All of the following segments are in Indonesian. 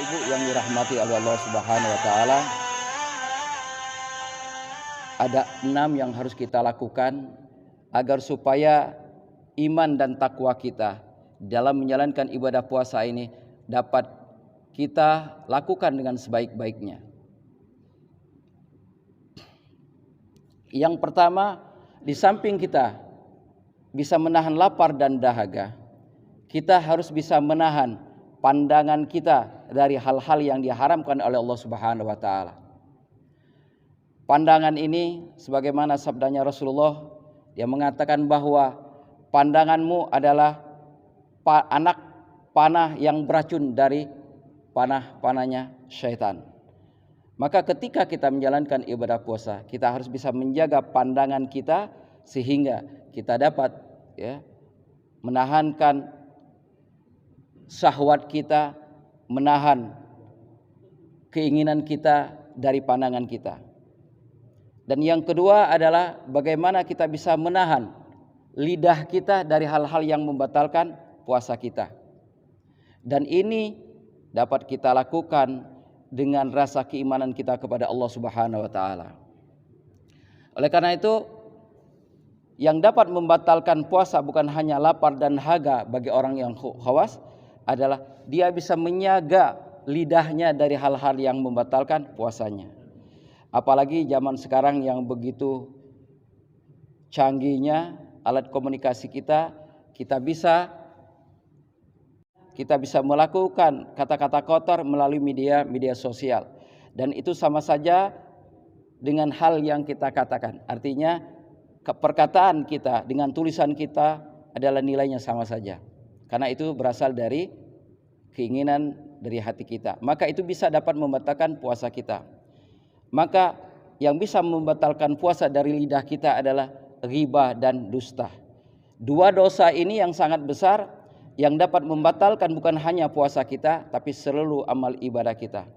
Ibu yang dirahmati oleh Allah Subhanahu wa taala, ada 6 yang harus kita lakukan agar supaya iman dan takwa kita dalam menjalankan ibadah puasa ini dapat kita lakukan dengan sebaik-baiknya. Yang pertama, di samping kita bisa menahan lapar dan dahaga, kita harus bisa menahan pandangan kita dari hal-hal yang diharamkan oleh Allah Subhanahu wa taala. Pandangan ini sebagaimana sabdanya Rasulullah, dia mengatakan bahwa pandanganmu adalah anak panah yang beracun dari panah-panahnya syaitan. Maka ketika kita menjalankan ibadah puasa, kita harus bisa menjaga pandangan kita sehingga kita dapat menahankan syahwat kita, menahan keinginan kita dari pandangan kita. Dan yang kedua adalah bagaimana kita bisa menahan lidah kita dari hal-hal yang membatalkan puasa kita. Dan ini dapat kita lakukan dengan rasa keimanan kita kepada Allah Subhanahu wa taala. Oleh karena itu, yang dapat membatalkan puasa bukan hanya lapar dan haga bagi orang yang khawas, adalah dia bisa menjaga lidahnya dari hal-hal yang membatalkan puasanya. Apalagi zaman sekarang yang begitu canggihnya alat komunikasi kita bisa melakukan kata-kata kotor melalui media sosial, dan itu sama saja dengan hal yang kita katakan. Artinya perkataan kita dengan tulisan kita adalah nilainya sama saja, karena itu berasal dari keinginan dari hati kita. Maka itu bisa dapat membatalkan puasa kita. Maka yang bisa membatalkan puasa dari lidah kita adalah ghibah dan dusta. Dua dosa ini yang sangat besar, yang dapat membatalkan bukan hanya puasa kita, tapi seluruh amal ibadah kita.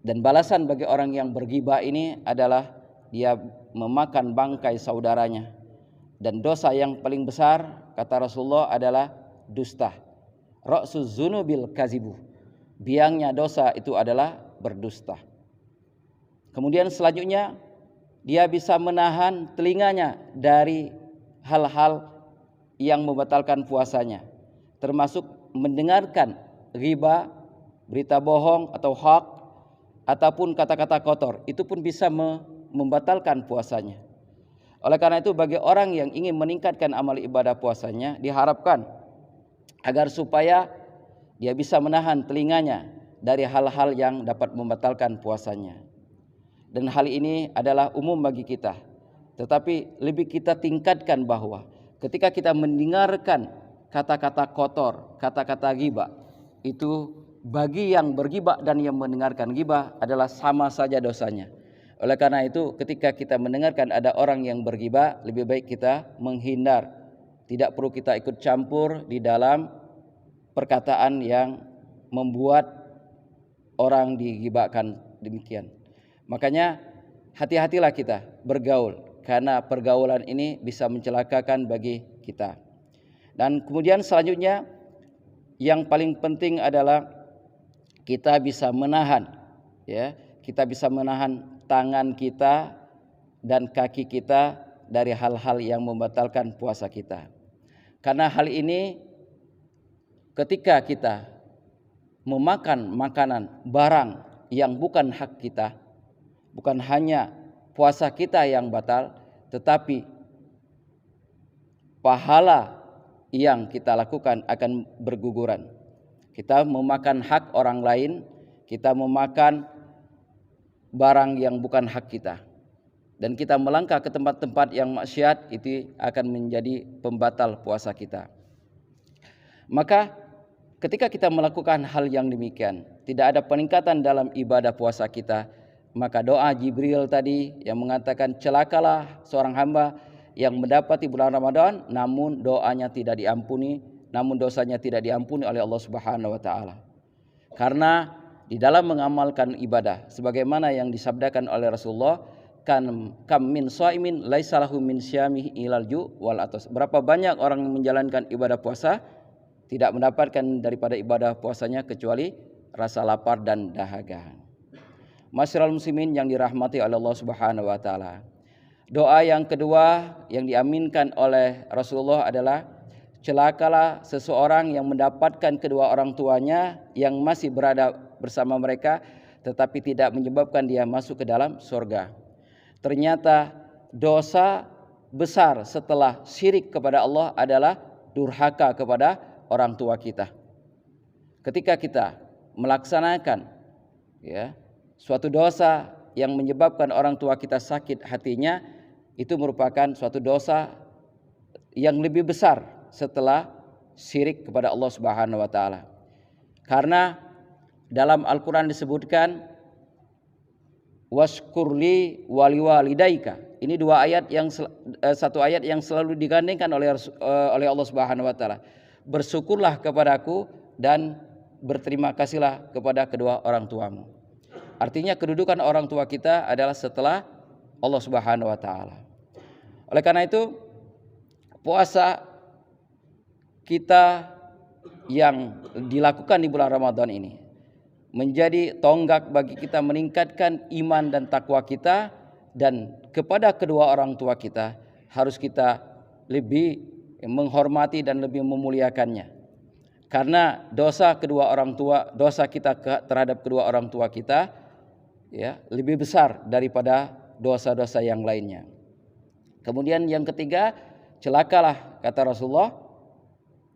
Dan balasan bagi orang yang berghibah ini adalah dia memakan bangkai saudaranya. Dan dosa yang paling besar, kata Rasulullah, adalah dusta. Ra'suz dzunubil kazibu. Biangnya dosa itu adalah berdusta. Kemudian selanjutnya, dia bisa menahan telinganya dari hal-hal yang membatalkan puasanya, termasuk mendengarkan riba, berita bohong atau hoax, ataupun kata-kata kotor. Itu pun bisa membatalkan puasanya. Oleh karena itu, bagi orang yang ingin meningkatkan amal ibadah puasanya, diharapkan agar supaya dia bisa menahan telinganya dari hal-hal yang dapat membatalkan puasanya. Dan hal ini adalah umum bagi kita, tetapi lebih kita tingkatkan bahwa ketika kita mendengarkan kata-kata kotor, kata-kata ghibah, itu bagi yang berghibah dan yang mendengarkan ghibah adalah sama saja dosanya. Oleh karena itu, ketika kita mendengarkan ada orang yang berghibah, lebih baik kita menghindar. Tidak perlu kita ikut campur di dalam perkataan yang membuat orang dighibahkan demikian. Makanya hati-hatilah kita bergaul, karena pergaulan ini bisa mencelakakan bagi kita. Dan kemudian selanjutnya yang paling penting adalah kita bisa menahan, kita bisa menahan tangan kita dan kaki kita dari hal-hal yang membatalkan puasa kita. Karena hal ini ketika kita memakan makanan barang yang bukan hak kita, bukan hanya puasa kita yang batal, tetapi pahala yang kita lakukan akan berguguran. Kita memakan hak orang lain, kita memakan barang yang bukan hak kita, dan kita melangkah ke tempat-tempat yang maksiat, itu akan menjadi pembatal puasa kita. Maka ketika kita melakukan hal yang demikian, tidak ada peningkatan dalam ibadah puasa kita, maka doa Jibril tadi yang mengatakan celakalah seorang hamba yang mendapati bulan Ramadan namun doanya tidak diampuni, namun dosanya tidak diampuni oleh Allah Subhanahu wa taala. Karena di dalam mengamalkan ibadah sebagaimana yang disabdakan oleh Rasulullah, kam min shaimin laisa lahu min syamihi ilal ju wal atas. Berapa banyak orang yang menjalankan ibadah puasa tidak mendapatkan daripada ibadah puasanya kecuali rasa lapar dan dahaga. Masyiral muslimin yang dirahmati oleh Allah Subhanahu wa taala. Doa yang kedua yang diaminkan oleh Rasulullah adalah celakalah seseorang yang mendapatkan kedua orang tuanya yang masih berada bersama mereka tetapi tidak menyebabkan dia masuk ke dalam surga. Ternyata dosa besar setelah syirik kepada Allah adalah durhaka kepada orang tua kita. Ketika kita melaksanakan suatu dosa yang menyebabkan orang tua kita sakit hatinya, itu merupakan suatu dosa yang lebih besar setelah syirik kepada Allah Subhanahu wa taala. Karena dalam Al-Qur'an disebutkan waskurli waliwalidaika. Ini satu ayat yang selalu digandengkan oleh Allah Subhanahu wa taala. Bersyukurlah kepadaku dan berterima kasihlah kepada kedua orang tuamu. Artinya kedudukan orang tua kita adalah setelah Allah Subhanahu wa taala. Oleh karena itu puasa kita yang dilakukan di bulan Ramadan ini menjadi tonggak bagi kita meningkatkan iman dan takwa kita, dan kepada kedua orang tua kita harus kita lebih menghormati dan lebih memuliakannya. Karena dosa kita terhadap kedua orang tua kita lebih besar daripada dosa-dosa yang lainnya. Kemudian yang ketiga, celakalah kata Rasulullah,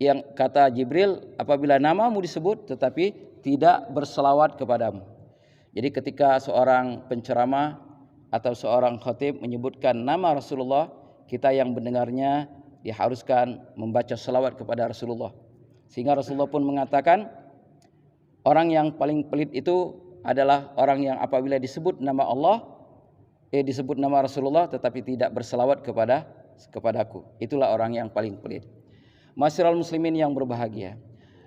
yang kata Jibril, apabila namamu disebut tetapi tidak berselawat kepadamu. Jadi ketika seorang penceramah atau seorang khatib menyebutkan nama Rasulullah, kita yang mendengarnya diharuskan membaca selawat kepada Rasulullah. Sehingga Rasulullah pun mengatakan, orang yang paling pelit itu adalah orang yang apabila disebut nama Allah, disebut nama Rasulullah tetapi tidak berselawat kepadaku. Itulah orang yang paling pelit. Masyiral muslimin yang berbahagia,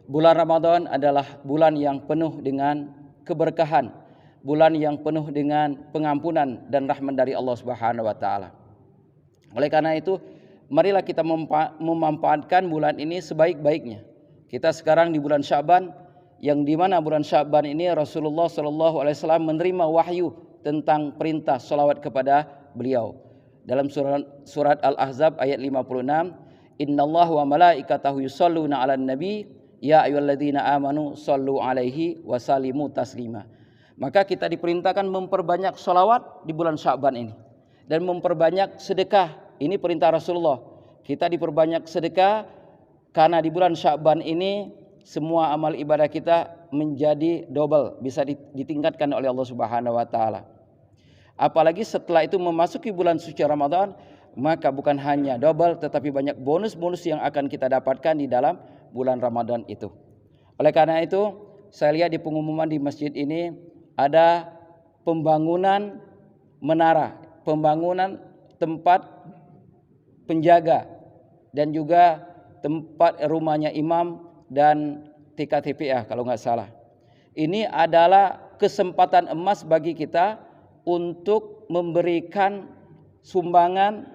bulan Ramadan adalah bulan yang penuh dengan keberkahan, bulan yang penuh dengan pengampunan dan rahmat dari Allah Subhanahu wa taala. Oleh karena itu, marilah kita memanfaatkan bulan ini sebaik-baiknya. Kita sekarang di bulan Sya'ban, yang dimana bulan Sya'ban ini Rasulullah SAW menerima wahyu tentang perintah salawat kepada beliau. Dalam surat Al-Ahzab ayat 56, Innallaha wa malaikatahu yusholluna 'alan nabi ya ayyuhalladzina amanu shollu 'alaihi wa sallimu taslima. Maka kita diperintahkan memperbanyak salawat di bulan Sya'ban ini dan memperbanyak sedekah. Ini perintah Rasulullah. Kita diperbanyak sedekah karena di bulan Sya'ban ini semua amal ibadah kita menjadi double, bisa ditingkatkan oleh Allah Subhanahu wa taala. Apalagi setelah itu memasuki bulan suci Ramadan, maka bukan hanya double tetapi banyak bonus-bonus yang akan kita dapatkan di dalam bulan Ramadan itu. Oleh karena itu, saya lihat di pengumuman di masjid ini ada pembangunan menara, pembangunan tempat penjaga dan juga tempat rumahnya imam dan TKTPA kalau nggak salah. Ini adalah kesempatan emas bagi kita untuk memberikan sumbangan,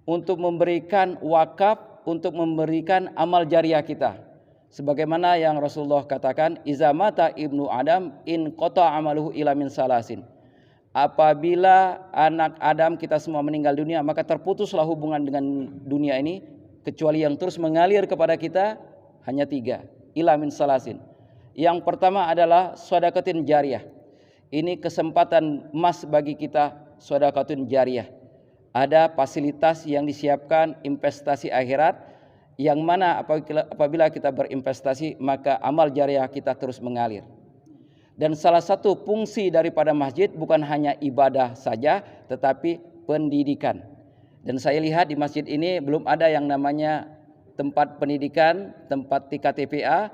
untuk memberikan wakaf, untuk memberikan amal jariah kita. Sebagaimana yang Rasulullah katakan, iza mata ibnu Adam in qata amaluhu ila min salasin. Apabila anak Adam kita semua meninggal dunia, maka terputuslah hubungan dengan dunia ini, kecuali yang terus mengalir kepada kita hanya 3, ila min salasin. Yang pertama adalah sedekatin jariyah. Ini kesempatan emas bagi kita, sedekatun jariyah. Ada fasilitas yang disiapkan investasi akhirat, yang mana apabila kita berinvestasi maka amal jariah kita terus mengalir. Dan salah satu fungsi daripada masjid bukan hanya ibadah saja tetapi pendidikan. Dan saya lihat di masjid ini belum ada yang namanya tempat pendidikan, tempat TKTPA,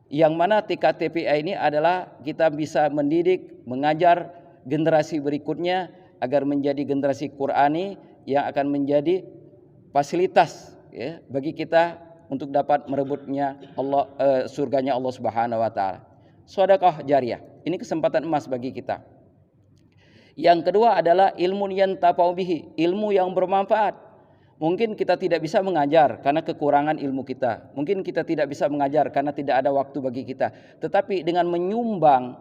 yang mana TKTPA ini adalah kita bisa mendidik, mengajar generasi berikutnya agar menjadi generasi Qur'ani yang akan menjadi fasilitas bagi kita untuk dapat merebutnya surganya Allah Subhanahu wa taala. Sedekah jariyah. Ini kesempatan emas bagi kita. Yang kedua adalah ilmu yang tafau bihi, ilmu yang bermanfaat. Mungkin kita tidak bisa mengajar karena kekurangan ilmu kita. Mungkin kita tidak bisa mengajar karena tidak ada waktu bagi kita. Tetapi dengan menyumbang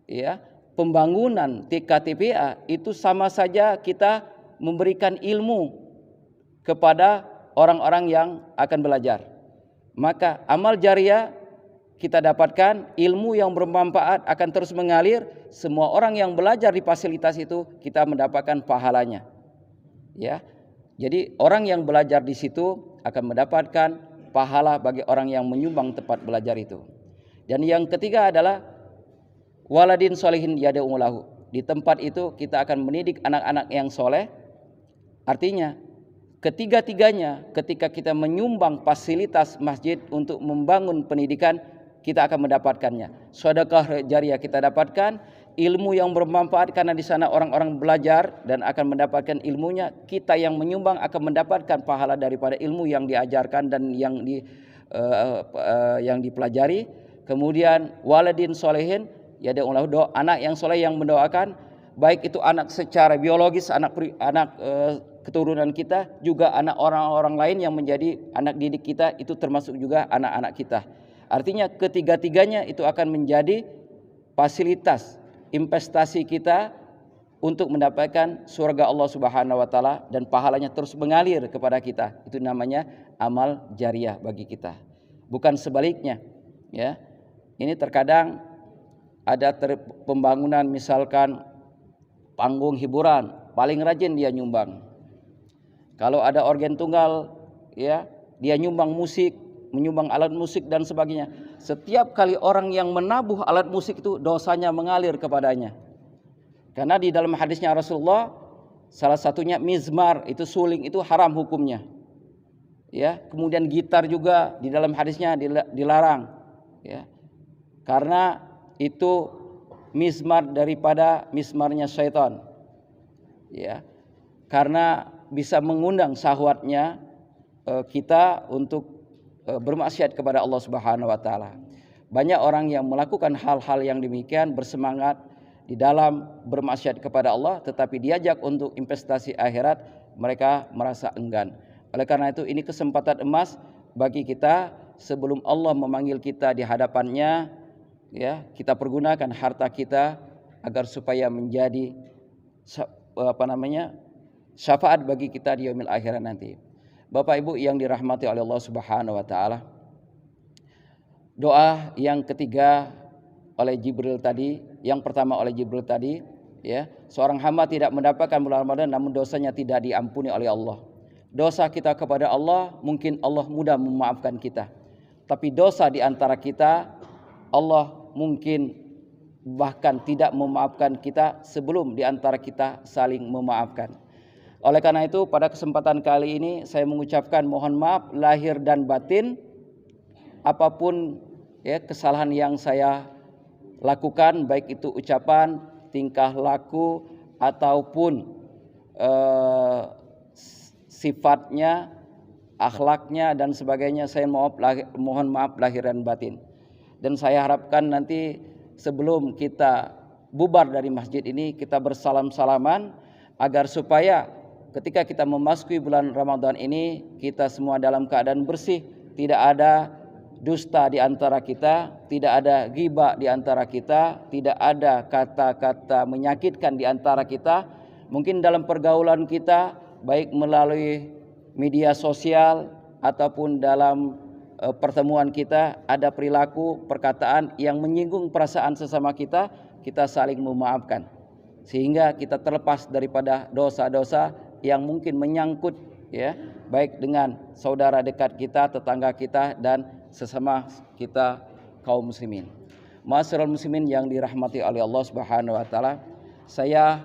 ya pembangunan TKTPA itu sama saja kita memberikan ilmu kepada orang-orang yang akan belajar. Maka amal jariah kita dapatkan, ilmu yang bermanfaat akan terus mengalir. Semua orang yang belajar di fasilitas itu kita mendapatkan pahalanya. Ya. Jadi orang yang belajar di situ akan mendapatkan pahala bagi orang yang menyumbang tempat belajar itu. Dan yang ketiga adalah waladin solihin yad'u lahu. Di tempat itu kita akan mendidik anak-anak yang soleh. Artinya ketiga-tiganya ketika kita menyumbang fasilitas masjid untuk membangun pendidikan, kita akan mendapatkannya. Sedekah jariah kita dapatkan, ilmu yang bermanfaat karena di sana orang-orang belajar dan akan mendapatkan ilmunya. Kita yang menyumbang akan mendapatkan pahala daripada ilmu yang diajarkan dan yang dipelajari. Kemudian waladin solehin, ya doa anak yang soleh yang mendoakan, baik itu anak secara biologis, anak keturunan kita, juga anak orang-orang lain yang menjadi anak didik kita, itu termasuk juga anak-anak kita. Artinya ketiga-tiganya itu akan menjadi fasilitas investasi kita untuk mendapatkan surga Allah Subhanahu wa taala dan pahalanya terus mengalir kepada kita. Itu namanya amal jariah bagi kita. Bukan sebaliknya, ya. Ini terkadang ada pembangunan misalkan panggung hiburan, paling rajin dia nyumbang. Kalau ada organ tunggal, ya, dia nyumbang musik, menyumbang alat musik dan sebagainya. Setiap kali orang yang menabuh alat musik itu dosanya mengalir kepadanya. Karena di dalam hadisnya Rasulullah salah satunya mizmar, itu suling, itu haram hukumnya. Ya, kemudian gitar juga di dalam hadisnya dilarang, ya. Karena itu mizmar daripada mizmarnya syaitan. Ya. Karena bisa mengundang syahwatnya kita untuk bermaksiat kepada Allah Subhanahu wa taala. Banyak orang yang melakukan hal-hal yang demikian, bersemangat di dalam bermaksiat kepada Allah, tetapi diajak untuk investasi akhirat, mereka merasa enggan. Oleh karena itu ini kesempatan emas bagi kita sebelum Allah memanggil kita di hadapannya, ya, kita pergunakan harta kita agar supaya menjadi syafaat bagi kita di yaumil akhirat nanti. Bapak Ibu yang dirahmati oleh Allah Subhanahu wa taala. Doa yang ketiga oleh Jibril tadi, yang pertama oleh Jibril tadi, ya, seorang hamba tidak mendapatkan bulan Ramadan namun dosanya tidak diampuni oleh Allah. Dosa kita kepada Allah mungkin Allah mudah memaafkan kita. Tapi dosa di antara kita Allah mungkin bahkan tidak memaafkan kita sebelum di antara kita saling memaafkan. Oleh karena itu pada kesempatan kali ini saya mengucapkan mohon maaf lahir dan batin apapun, ya, kesalahan yang saya lakukan, baik itu ucapan, tingkah laku ataupun sifatnya, akhlaknya dan sebagainya. Saya mohon maaf lahir dan batin. Dan saya harapkan nanti sebelum kita bubar dari masjid ini kita bersalam-salaman agar supaya ketika kita memasuki bulan Ramadan ini kita semua dalam keadaan bersih, tidak ada dusta di antara kita, tidak ada ghibah di antara kita, tidak ada kata-kata menyakitkan di antara kita. Mungkin dalam pergaulan kita baik melalui media sosial ataupun dalam pertemuan kita ada perilaku, perkataan yang menyinggung perasaan sesama kita, kita saling memaafkan sehingga kita terlepas daripada dosa-dosa yang mungkin menyangkut, ya, baik dengan saudara dekat kita, tetangga kita dan sesama kita kaum muslimin. Ma'asyiral muslimin yang dirahmati oleh Allah Subhanahu wa taala, saya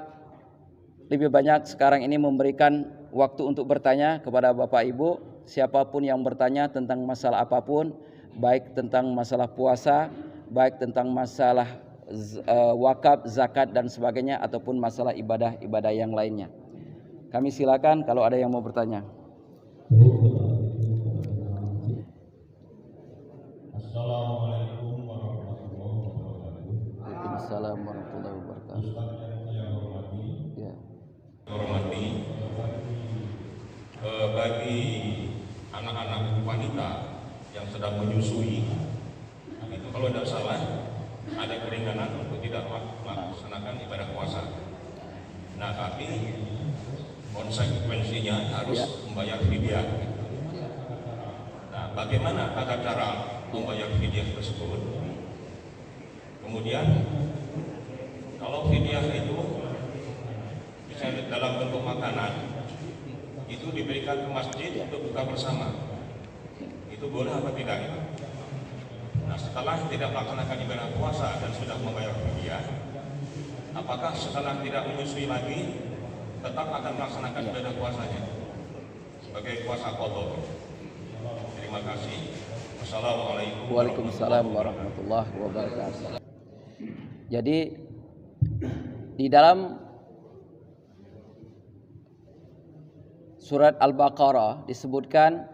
lebih banyak sekarang ini memberikan waktu untuk bertanya kepada Bapak Ibu, siapapun yang bertanya tentang masalah apapun, baik tentang masalah puasa, baik tentang masalah wakaf, zakat dan sebagainya ataupun masalah ibadah-ibadah yang lainnya. Kami silakan kalau ada yang mau bertanya. Assalamualaikum warahmatullahi wabarakatuh. Waalaikumsalam warahmatullahi wabarakatuh. Ustaz yang saya hormati, Ya. bagi anak-anak wanita yang sedang menyusui itu kalau tidak salah ada keringanan untuk tidak melaksanakan ibadah puasa. Nah, tapi konsekuensinya harus membayar fidyah. Nah, bagaimana tata cara membayar fidyah tersebut? Kemudian kalau fidyah itu misalnya dalam bentuk makanan itu diberikan ke masjid untuk buka bersama, itu boleh apa tidak? Nah, setelah tidak melaksanakan ibadah puasa dan sudah membayar fidyah, apakah setelah tidak menyusui lagi tetap akan melaksanakan ibadah puasanya sebagai puasa qadha? Terima kasih. Wassalamualaikum. Waalaikumsalam warahmatullahi wabarakatuh. Jadi di dalam surat Al-Baqarah disebutkan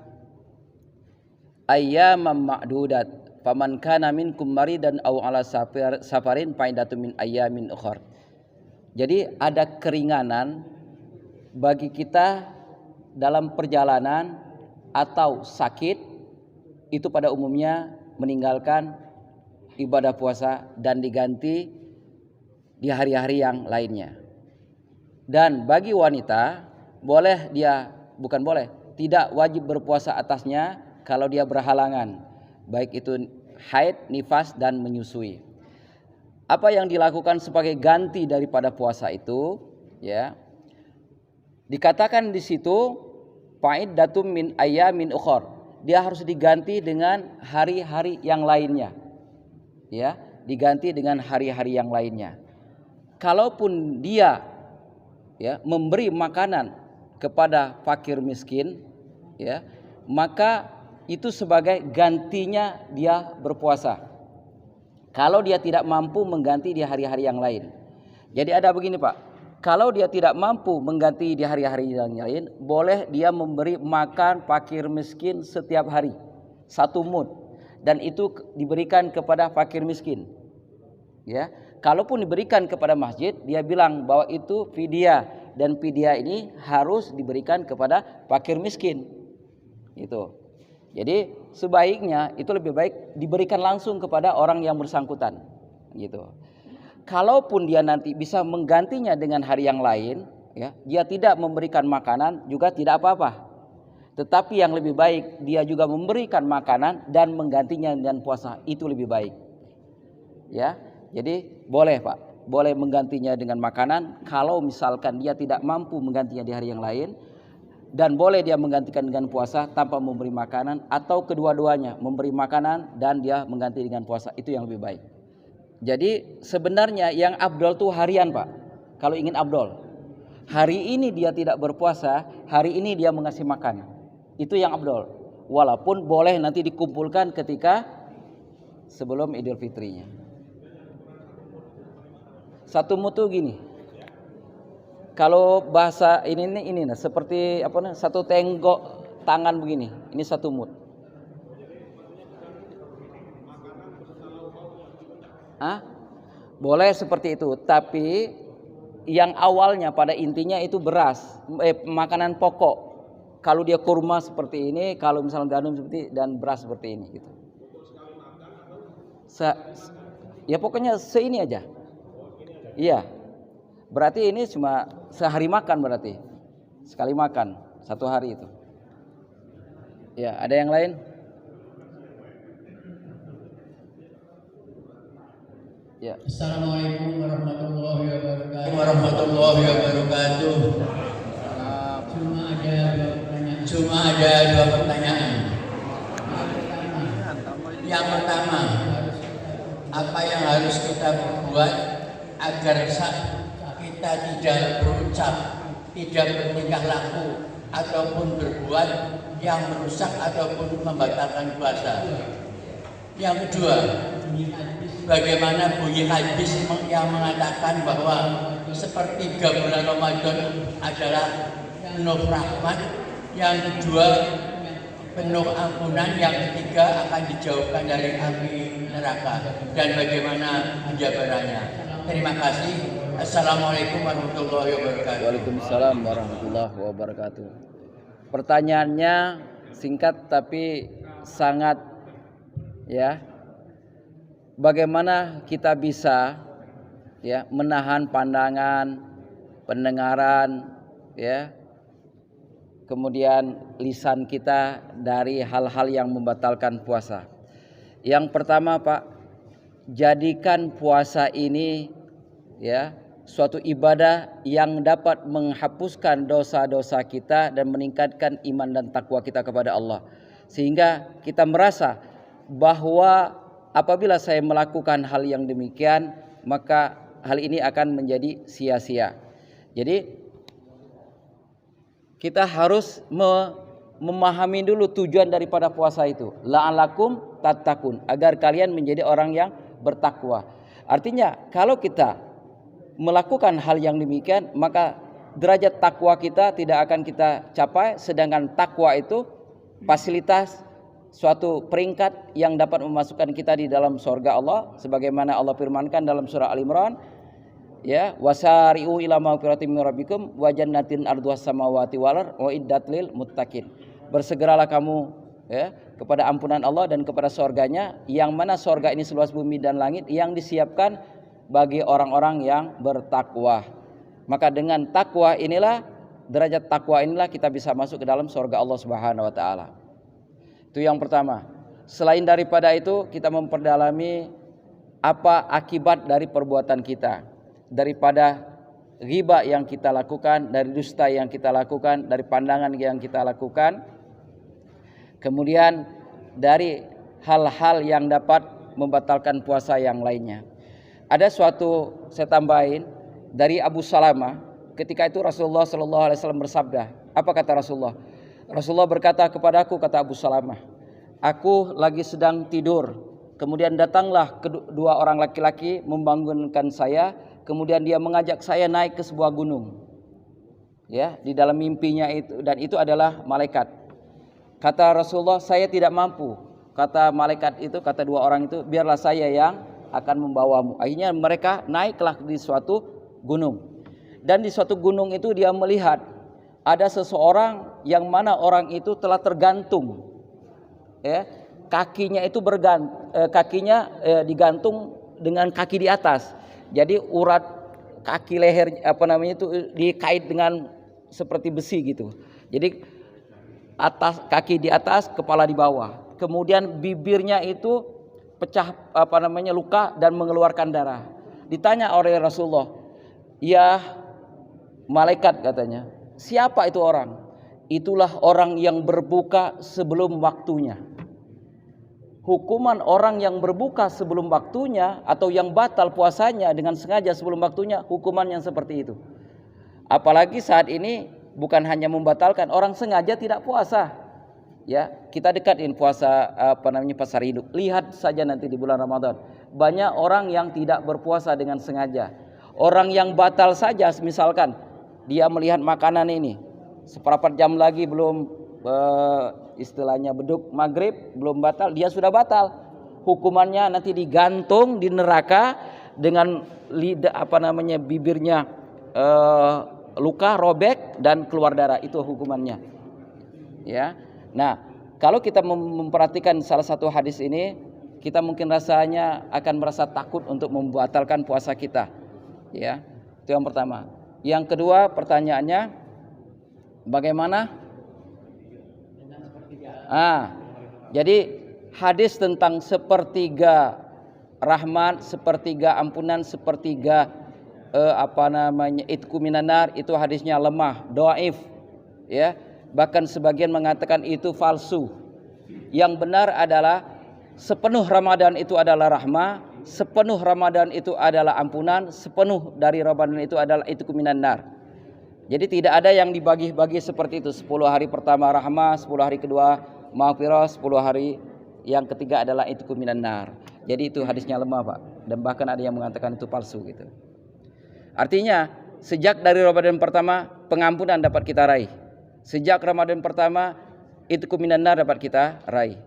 ayyaman ma'dudat faman kana minkum maridan aw ala safarin faidatun min ayyamin ukhar. Jadi ada keringanan bagi kita dalam perjalanan atau sakit, itu pada umumnya meninggalkan ibadah puasa dan diganti di hari-hari yang lainnya. Dan bagi wanita boleh dia, bukan boleh, tidak wajib berpuasa atasnya kalau dia berhalangan, baik itu haid, nifas dan menyusui. Apa yang dilakukan sebagai ganti daripada puasa itu, ya, dikatakan di situ faidatum min ayyamin ukhar. Dia harus diganti dengan hari-hari yang lainnya. Ya, diganti dengan hari-hari yang lainnya. Kalaupun dia memberi makanan kepada fakir miskin, ya, maka itu sebagai gantinya dia berpuasa. Kalau dia tidak mampu mengganti di hari-hari yang lain. Jadi ada begini Pak, kalau dia tidak mampu mengganti di hari-hari yang lain, boleh dia memberi makan fakir miskin setiap hari 1 mud, dan itu diberikan kepada fakir miskin. Ya, kalaupun diberikan kepada masjid, dia bilang bahwa itu fidyah, dan fidyah ini harus diberikan kepada fakir miskin. Itu. Jadi sebaiknya itu lebih baik diberikan langsung kepada orang yang bersangkutan. Gitu. Kalaupun dia nanti bisa menggantinya dengan hari yang lain, ya, dia tidak memberikan makanan juga tidak apa-apa. Tetapi yang lebih baik dia juga memberikan makanan dan menggantinya dengan puasa, itu lebih baik. Ya, jadi boleh Pak, boleh menggantinya dengan makanan kalau misalkan dia tidak mampu menggantinya di hari yang lain, dan boleh dia menggantikan dengan puasa tanpa memberi makanan, atau kedua-duanya memberi makanan dan dia mengganti dengan puasa, itu yang lebih baik. Jadi sebenarnya yang afdol tuh harian Pak. Kalau ingin afdol, hari ini dia tidak berpuasa, hari ini dia mengasih makan, itu yang afdol. Walaupun boleh nanti dikumpulkan ketika sebelum Idul Fitrinya. 1 mutu gini. Kalau bahasa ini nah, seperti apa nih? 1 tenggok tangan begini. Ini 1 mut. Boleh seperti itu, tapi yang awalnya pada intinya itu beras, makanan pokok. Kalau dia kurma seperti ini, kalau misalnya gandum seperti dan beras seperti ini gitu. Ya pokoknya seini aja. Iya. Berarti ini cuma sehari makan berarti. Sekali makan 1 hari itu. Ya, ada yang lain? Ya. Assalamualaikum warahmatullahi wabarakatuh. Cuma ada 2 pertanyaan. Yang pertama, apa yang harus kita buat agar kita tidak berucap, tidak bertingkah laku ataupun berbuat yang merusak ataupun membatalkan puasa. Yang kedua, bagaimana bunyi hadis yang mengatakan bahwa sepertiga bulan Ramadan adalah penuh rahmat, yang kedua penuh ampunan, yang ketiga akan dijauhkan dari api neraka, dan bagaimana penjabarannya. Terima kasih. Assalamualaikum warahmatullahi wabarakatuh. Waalaikumsalam warahmatullahi wabarakatuh. Pertanyaannya singkat tapi sangat, ya. Bagaimana kita bisa, ya, menahan pandangan, pendengaran, ya, kemudian lisan kita dari hal-hal yang membatalkan puasa. Yang pertama, Pak, jadikan puasa ini, ya, suatu ibadah yang dapat menghapuskan dosa-dosa kita dan meningkatkan iman dan takwa kita kepada Allah. Sehingga kita merasa bahwa apabila saya melakukan hal yang demikian, maka hal ini akan menjadi sia-sia. Jadi kita harus memahami dulu tujuan daripada puasa itu. La'alakum tattaqun, agar kalian menjadi orang yang bertakwa. Artinya kalau kita melakukan hal yang demikian, maka derajat takwa kita tidak akan kita capai. Sedangkan takwa itu fasilitas, suatu peringkat yang dapat memasukkan kita di dalam surga Allah, sebagaimana Allah firmankan dalam surah Al-Imran, ya, wasari'u ila maghfiratin min rabbikum wa jannatin arduhas samawati wal ardh wa iddat lil muttaqin. Bersegeralah kamu, ya, kepada ampunan Allah dan kepada surganya, yang mana surga ini seluas bumi dan langit, yang disiapkan bagi orang-orang yang bertakwa. Maka dengan takwa inilah, derajat takwa inilah kita bisa masuk ke dalam surga Allah Subhanahu wa taala. Itu yang pertama. Selain daripada itu, kita memperdalami apa akibat dari perbuatan kita, daripada ghibah yang kita lakukan, dari dusta yang kita lakukan, dari pandangan yang kita lakukan, kemudian dari hal-hal yang dapat membatalkan puasa yang lainnya. Ada suatu, saya tambahin, dari Abu Salamah. Ketika itu Rasulullah SAW bersabda. Apa kata Rasulullah? Rasulullah berkata kepadaku, kata Abu Salamah, aku lagi sedang tidur, kemudian datanglah kedua orang laki-laki membangunkan saya, kemudian dia mengajak saya naik ke sebuah gunung, ya, di dalam mimpinya itu, dan itu adalah malaikat. Kata Rasulullah, saya tidak mampu. Kata malaikat itu, kata dua orang itu, biarlah saya yang akan membawamu. Akhirnya mereka naiklah di suatu gunung, dan di suatu gunung itu dia melihat ada seseorang yang mana orang itu telah tergantung, ya, kakinya itu digantung dengan kaki di atas. Jadi urat kaki leher itu dikait dengan seperti besi gitu. Jadi atas, kaki di atas, kepala di bawah. Kemudian bibirnya itu pecah luka dan mengeluarkan darah. Ditanya oleh Rasulullah, ya malaikat, katanya, siapa itu orang? Itulah orang yang berbuka sebelum waktunya. Hukuman orang yang berbuka sebelum waktunya atau yang batal puasanya dengan sengaja sebelum waktunya, hukuman yang seperti itu. Apalagi saat ini bukan hanya membatalkan, orang sengaja tidak puasa. Ya, kita dekatin puasa pasar hidup. Lihat saja nanti di bulan Ramadan, banyak orang yang tidak berpuasa dengan sengaja. Orang yang batal saja, misalkan dia melihat makanan ini seperempat jam lagi belum istilahnya beduk maghrib, belum batal, dia sudah batal. Hukumannya nanti digantung di neraka dengan bibirnya luka, robek dan keluar darah. Itu hukumannya, ya. Nah, kalau kita memperhatikan salah satu hadis ini, kita mungkin rasanya akan merasa takut untuk membatalkan puasa kita, ya. Itu yang pertama. Yang kedua, pertanyaannya bagaimana? Jadi hadis tentang sepertiga rahmat, sepertiga ampunan, sepertiga itqu minan nar, itu hadisnya lemah, dhaif, ya. Bahkan sebagian mengatakan itu palsu. Yang benar adalah sepenuh Ramadan itu adalah rahmah, sepenuh Ramadan itu adalah ampunan, sepenuh dari Ramadan itu adalah itqu minan nar. Jadi tidak ada yang dibagi-bagi seperti itu. 10 hari pertama rahmah, 10 hari kedua maghfirah, 10 hari yang ketiga adalah itqu minan nar. Jadi itu hadisnya lemah, Pak. Dan bahkan ada yang mengatakan itu palsu gitu. Artinya sejak dari Ramadan pertama pengampunan dapat kita raih. Sejak Ramadan pertama itqu minan nar dapat kita raih.